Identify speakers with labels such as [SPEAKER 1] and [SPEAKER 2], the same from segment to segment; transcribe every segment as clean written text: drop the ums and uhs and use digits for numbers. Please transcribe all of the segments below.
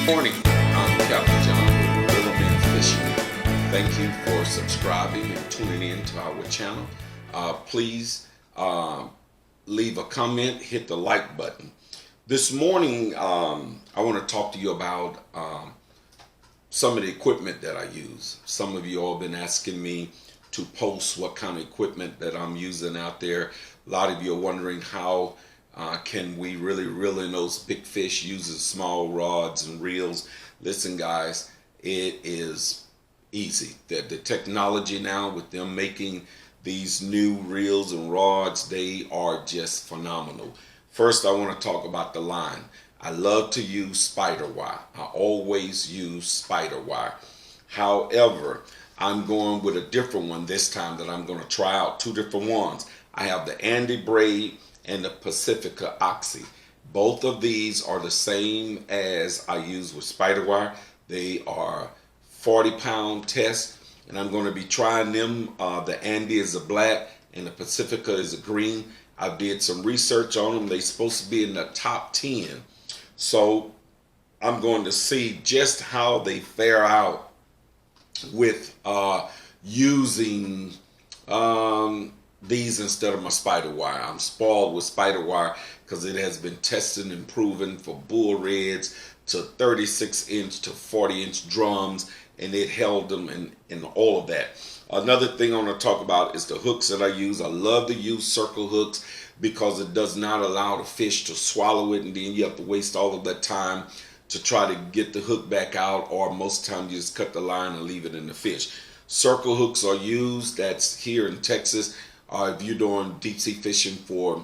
[SPEAKER 1] Morning, I'm Captain John with Riverman Fishing. Thank you for subscribing and tuning in to our channel. Please leave a comment, hit the like button. This morning, I want to talk to you about some of the equipment that I use. Some of you all been asking me to post what kind of equipment that I'm using out there. A lot of you are wondering how can we really reel in those big fish using small rods and reels. Listen guys, it is easy. The technology now with them making these new reels and rods, they are just phenomenal. First, I want to talk about the line. I love to use spider wire. I always use spider wire. However, I'm going with a different one this time that I'm going to try out. Two different ones. I have the Andy Braid and the Pacifica Oxy. Both of these are the same as I use with spider wire. They are 40-pound test, and I'm going to be trying them. The Andy is a black and the Pacifica is a green. I did some research on them. They're supposed to be in the top 10. So I'm going to see just how they fare out with using these instead of my spider wire. I'm spoiled with spider wire because it has been tested and proven for bull reds to 36-inch to 40-inch drums, and it held them in all of that. Another thing I want to talk about is the hooks that I use. I love to use circle hooks because it does not allow the fish to swallow it, and then you have to waste all of that time to try to get the hook back out, or most times you just cut the line and leave it in the fish. Circle hooks are used. That's here in Texas. If you're doing deep sea fishing for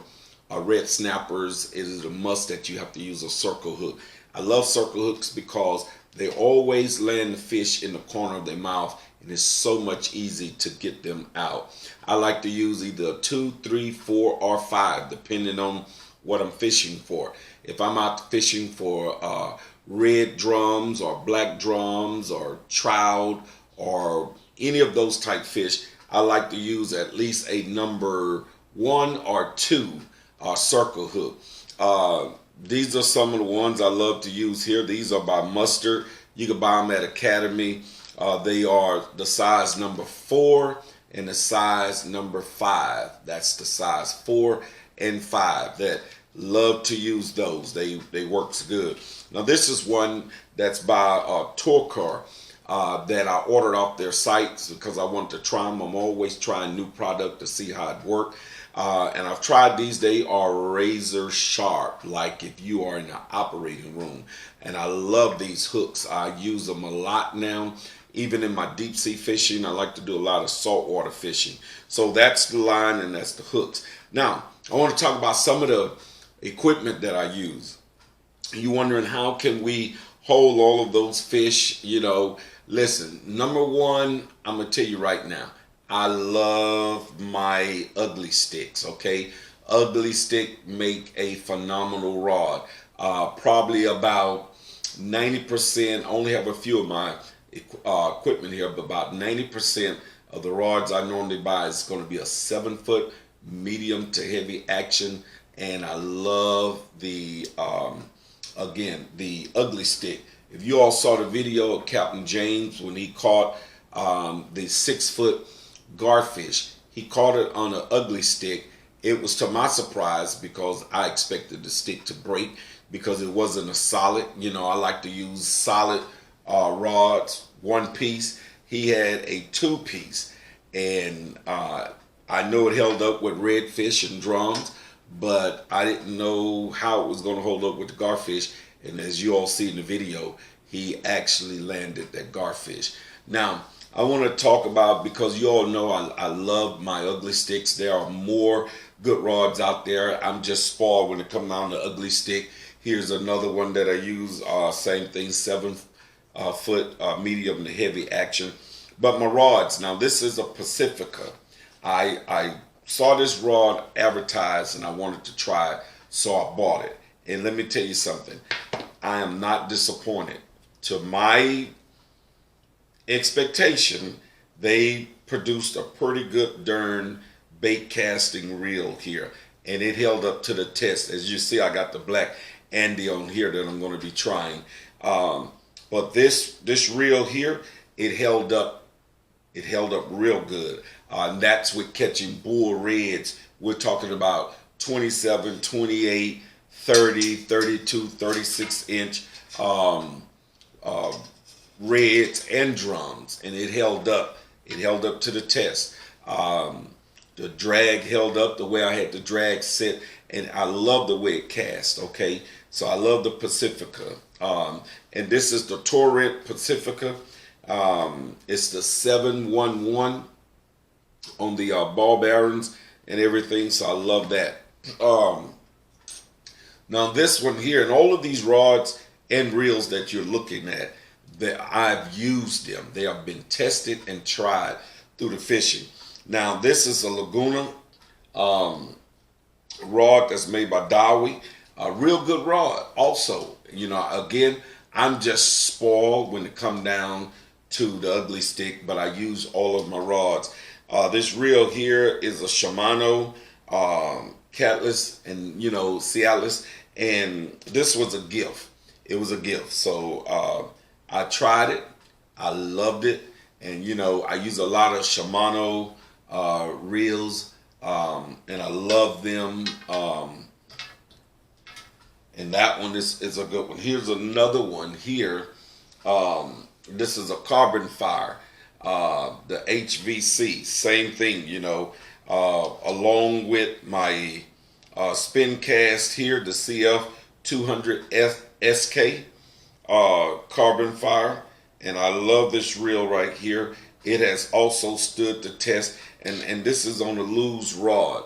[SPEAKER 1] red snappers, it is a must that you have to use a circle hook. I love circle hooks because they always land the fish in the corner of their mouth, and it's so much easy to get them out. I like to use either 2, 3, 4, or 5, depending on what I'm fishing for. If I'm out fishing for red drums or black drums or trout or any of those type fish, I like to use at least a number 1 or 2 circle hook. These are some of the ones I love to use here. These are by Mustard. You can buy them at Academy. They are the size number 4 and the size number 5. That's the size 4 and 5. That love to use those. They works good. Now this is one that's by Torcar. That I ordered off their sites because I want to try them. I'm always trying new product to see how it works. And I've tried these. They are razor sharp, like if you are in the operating room. And I love these hooks. I use them a lot now. Even in my deep sea fishing, I like to do a lot of saltwater fishing. So that's the line and that's the hooks. Now, I want to talk about some of the equipment that I use. You're wondering how can we hold all of those fish, Listen, number one, I'm going to tell you right now, I love my ugly sticks, okay? Ugly stick make a phenomenal rod. Probably about 90%, I only have a few of my equipment here, but about 90% of the rods I normally buy is going to be a 7-foot medium to heavy action, and I love the, again, the ugly stick. If you all saw the video of Captain James when he caught the 6-foot garfish, he caught it on an ugly stick. It was to my surprise because I expected the stick to break because it wasn't a solid. I like to use solid rods, 1 piece. He had a 2-piece, and I know it held up with redfish and drums, but I didn't know how it was going to hold up with the garfish. And as you all see in the video, he actually landed that garfish. Now, I want to talk about, because you all know I love my ugly sticks. There are more good rods out there. I'm just spoiled when it comes down to ugly stick. Here's another one that I use. Same thing, 7-foot medium to heavy action. But my rods, now this is a Pacifica. I saw this rod advertised and I wanted to try it, so I bought it. And let me tell you something. I am not disappointed. To my expectation, they produced a pretty good darn bait casting reel here, and it held up to the test. As you see, I got the black Andy on here that I'm going to be trying. Um, but this reel here, it held up. It held up real good. And that's with catching bull reds. We're talking about 27, 28, 30, 32, 36 inch um, uh, reds and drums, and it held up. It held up to the test. The drag held up the way I had the drag set, and I love the way it cast. Okay, so I love the Pacifica, and this is the Torrent Pacifica. It's the 711 on the ball bearings and everything, so I love that. Um, Now this one here, and all of these rods and reels that you're looking at, that I've used them. They have been tested and tried through the fishing. Now this is a Laguna um, rod that's made by Dowie. A real good rod. Also, again, I'm just spoiled when it come down to the ugly stick, but I use all of my rods. This reel here is a Shimano Catless and Cialis, and this was a gift. It was a gift. So I tried it. I loved it, and I use a lot of Shimano reels, and I love them. And that one is a good one. Here's another one here. This is a Carbon Fire, the HVC. Same thing, along with my spin cast here, the CF 200 SK Carbon Fire. And I love this reel right here. It has also stood the test, and this is on a Lew's rod.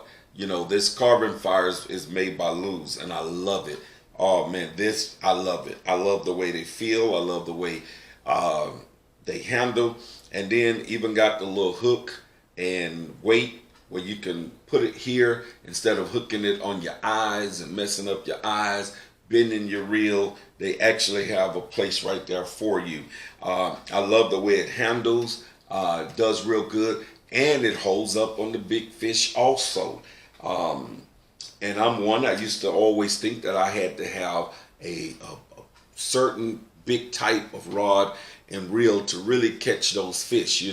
[SPEAKER 1] This Carbon Fire is made by Lew's, and I love it. Oh man, I love it. I love the way they feel. I love the way they handle, and then even got the little hook and weight where you can put it here instead of hooking it on your eyes and messing up your eyes, bending your reel. They actually have a place right there for you. I love the way it handles. Does real good, and it holds up on the big fish also. And I used to always think that I had to have a certain big type of rod and reel to really catch those fish.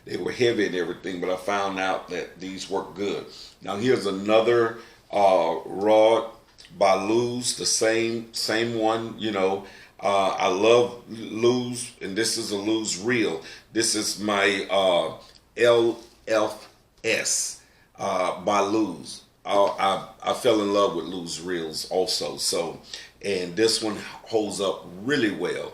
[SPEAKER 1] They were heavy and everything, but I found out that these work good. Now here's another rod by Lew's, the same one. I love Lew's, and this is a Lew's reel. This is my LFS by Lew's. I fell in love with Lew's reels also. So, and this one holds up really well.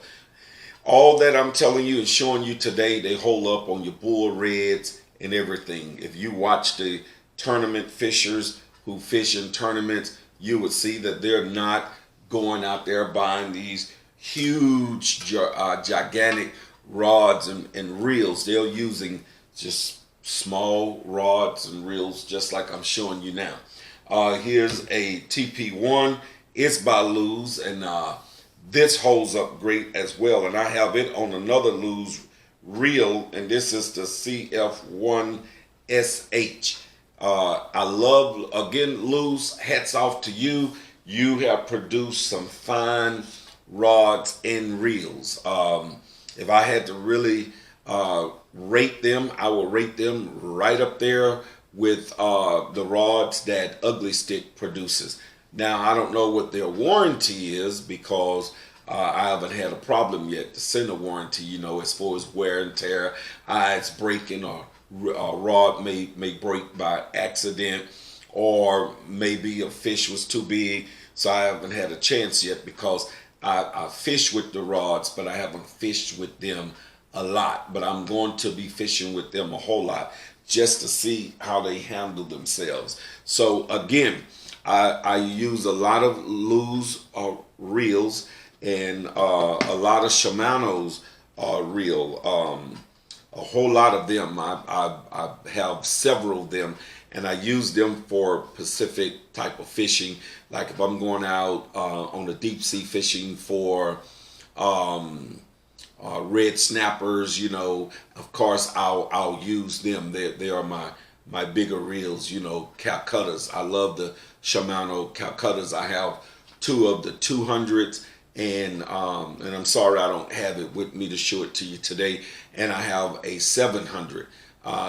[SPEAKER 1] All that I'm telling you and showing you today, they hold up on your bull reds and everything. If you watch the tournament fishers who fish in tournaments, you would see that they're not going out there buying these huge, gigantic rods and reels. They're using just small rods and reels, just like I'm showing you now. Here's a TP1. It's by Lew's, and this holds up great as well. And I have it on another Lew's reel, and this is the CF1SH. I love, again, Lew's, hats off to you. You have produced some fine rods and reels. If I had to really rate them, I will rate them right up there with the rods that Ugly Stick produces. Now, I don't know what their warranty is, because I haven't had a problem yet to send a warranty, as far as wear and tear, eyes breaking, or a rod may break by accident, or maybe a fish was too big. So I haven't had a chance yet, because I fish with the rods, but I haven't fished with them a lot. But I'm going to be fishing with them a whole lot, just to see how they handle themselves. So again, I use a lot of Lew's reels, and a lot of Shimano's reel. A whole lot of them. I have several of them, and I use them for Pacific type of fishing. Like if I'm going out on the deep sea fishing for red snappers, of course I'll use them. They are my bigger reels, Calcuttas. I love the Shimano Calcuttas. I have two of the 200s, and I'm sorry I don't have it with me to show it to you today. And I have a 700,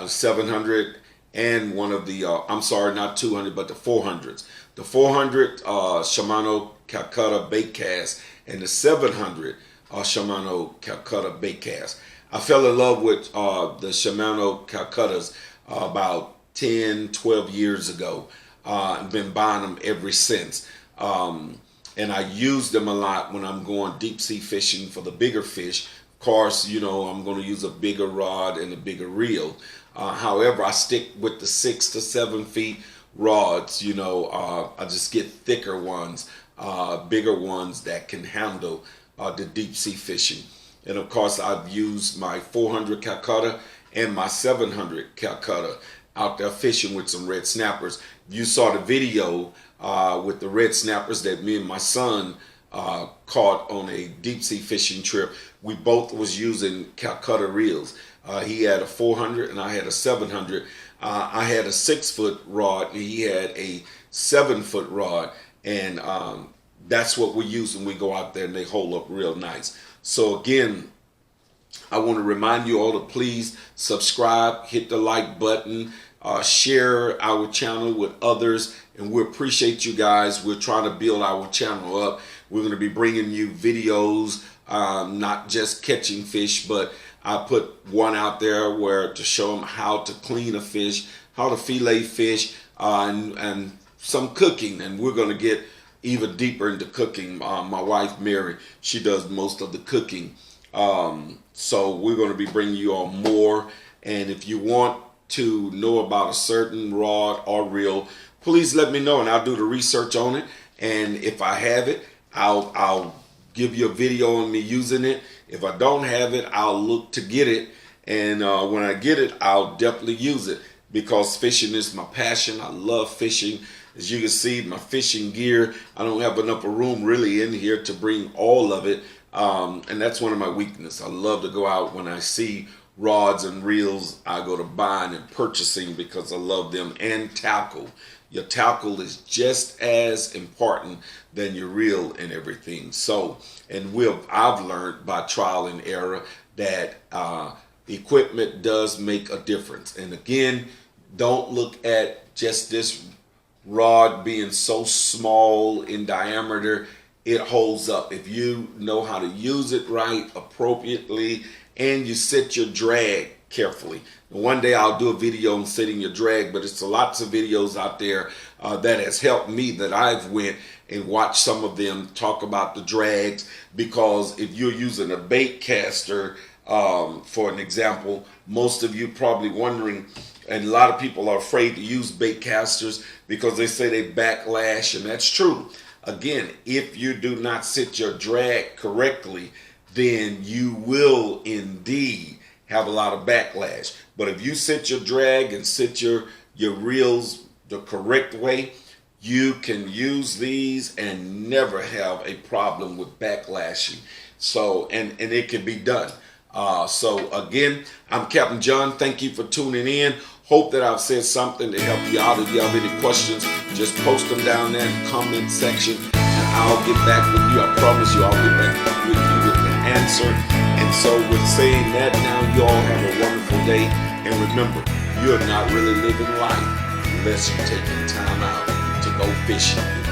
[SPEAKER 1] 700, and one of the I'm sorry, not 200, but the 400s. The 400 Shimano Calcutta bait cast and the 700 Shimano Calcutta bait cast. I fell in love with the Shimano Calcuttas about 10, 12 years ago. I've been buying them ever since. And I use them a lot when I'm going deep sea fishing for the bigger fish. Of course, you know, I'm going to use a bigger rod and a bigger reel. However, I stick with the 6 to 7 feet rods. You know, I just get thicker ones, bigger ones that can handle the deep sea fishing. And of course, I've used my 400 Calcutta and my 700 Calcutta out there fishing with some red snappers. You saw the video with the red snappers that me and my son caught on a deep sea fishing trip. We both was using Calcutta reels. He had a 400 and I had a 700. I had a 6-foot rod and he had a 7-foot rod, and that's what we use when we go out there, and they hold up real nice. So again, I want to remind you all to please subscribe, hit the like button, share our channel with others, and we appreciate you guys. We're trying to build our channel up. We're going to be bringing you videos, not just catching fish, but I put one out there where to show them how to clean a fish, how to fillet fish, and some cooking. And we're going to get even deeper into cooking. My wife, Mary, she does most of the cooking. So we're going to be bringing you all more. And if you want to know about a certain rod or reel, please let me know and I'll do the research on it. And if I have it, I'll give you a video on me using it. If I don't have it, I'll look to get it. And when I get it, I'll definitely use it, because fishing is my passion. I love fishing. As you can see, my fishing gear, I don't have enough room really in here to bring all of it. And that's one of my weaknesses. I love to go out when I see rods and reels. I go to buying and purchasing because I love them. And tackle. Your tackle is just as important than your reel and everything. So, and I've learned by trial and error that equipment does make a difference. And again, don't look at just this rod being so small in diameter. It holds up if you know how to use it right, appropriately, and you set your drag carefully. One day I'll do a video on setting your drag, but it's lots of videos out there that has helped me, that I've went and watched some of them talk about the drags. Because if you're using a bait caster, for an example, most of you probably wondering, and a lot of people are afraid to use bait casters because they say they backlash, and that's true. Again, if you do not set your drag correctly, then you will indeed have a lot of backlash. But if you set your drag and set your reels the correct way, you can use these and never have a problem with backlashing. So, and it can be done. So again, I'm Captain John. Thank you for tuning in. Hope that I've said something to help you out. If you have any questions, just post them down there in the comment section, and I'll get back with you. I promise you I'll get back with you with an answer. And so with saying that, now you all have a wonderful day. And remember, you're not really living life unless you're taking time out to go fishing.